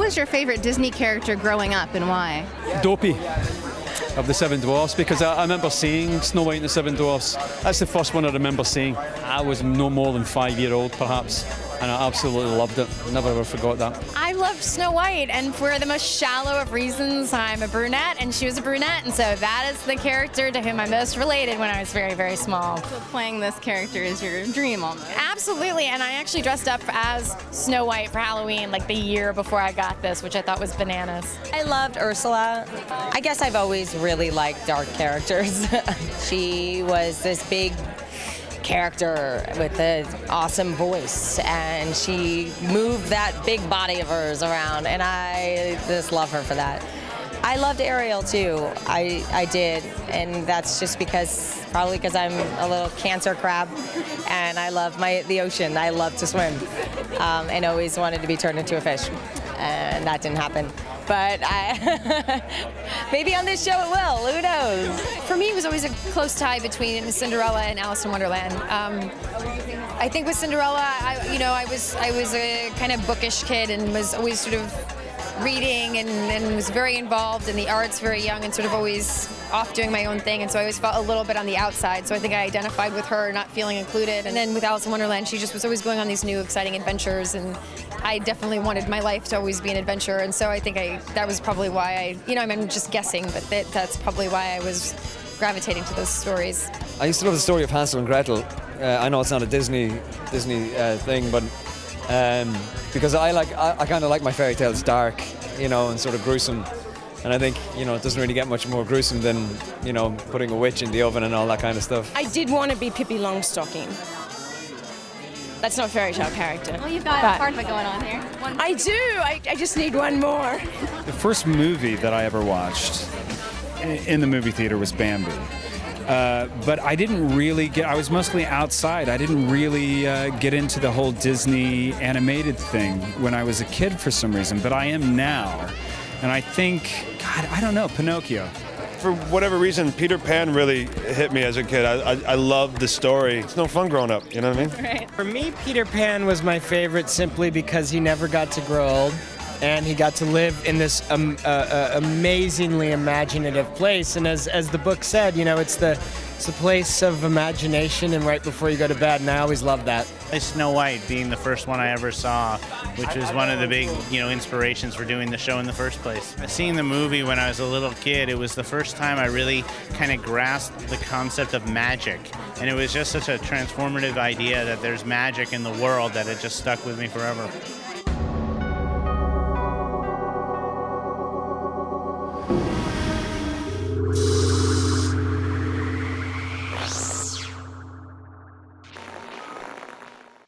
was your favorite Disney character growing up and why? Dopey of the Seven Dwarfs, because I remember seeing Snow White and the Seven Dwarfs. That's the first one I remember seeing. I was no more than 5-year-old perhaps, and I absolutely loved it. Never ever forgot that. I loved Snow White, and for the most shallow of reasons, I'm a brunette and she was a brunette, and so that is the character to whom I most related when I was very, very small. So playing this character is your dream almost. Absolutely, and I actually dressed up as Snow White for Halloween like the year before I got this, which I thought was bananas. I loved Ursula. I guess I've always really liked dark characters. She was this big character with an awesome voice, and she moved that big body of hers around, and I just love her for that. I loved Ariel too. I did, and that's just probably because I'm a little cancer crab, and I love the ocean. I love to swim, and always wanted to be turned into a fish, and that didn't happen. But maybe on this show it will. Who knows? For me, it was always a close tie between Cinderella and Alice in Wonderland. I think with Cinderella, I was a kind of bookish kid and was always sort of reading and was very involved in the arts very young and sort of always off doing my own thing, and so I always felt a little bit on the outside, so I think I identified with her not feeling included. And then with Alice in Wonderland, she just was always going on these new exciting adventures, and I definitely wanted my life to always be an adventure, and so I think that was probably why I'm just guessing, but that's probably why I was gravitating to those stories. I used to love the story of Hansel and Gretel. I know it's not a Disney thing, but because I kind of like my fairy tales dark, and sort of gruesome. And I think, it doesn't really get much more gruesome than, putting a witch in the oven and all that kind of stuff. I did want to be Pippi Longstocking. That's not a fairy tale character. Well, you've got part of it going on here. I do. I just need one more. The first movie that I ever watched in the movie theater was Bambi. But I didn't really I was mostly outside. I didn't really get into the whole Disney animated thing when I was a kid for some reason, but I am now. And I think, I don't know, Pinocchio. For whatever reason, Peter Pan really hit me as a kid. I loved the story. It's no fun growing up, you know what I mean? Right. For me, Peter Pan was my favorite simply because he never got to grow old. And he got to live in this amazingly imaginative place. And as the book said, it's the place of imagination and right before you go to bed, and I always loved that. Snow White being the first one I ever saw, which was one of the big, inspirations for doing the show in the first place. Seeing the movie when I was a little kid, it was the first time I really kind of grasped the concept of magic. And it was just such a transformative idea that there's magic in the world that it just stuck with me forever.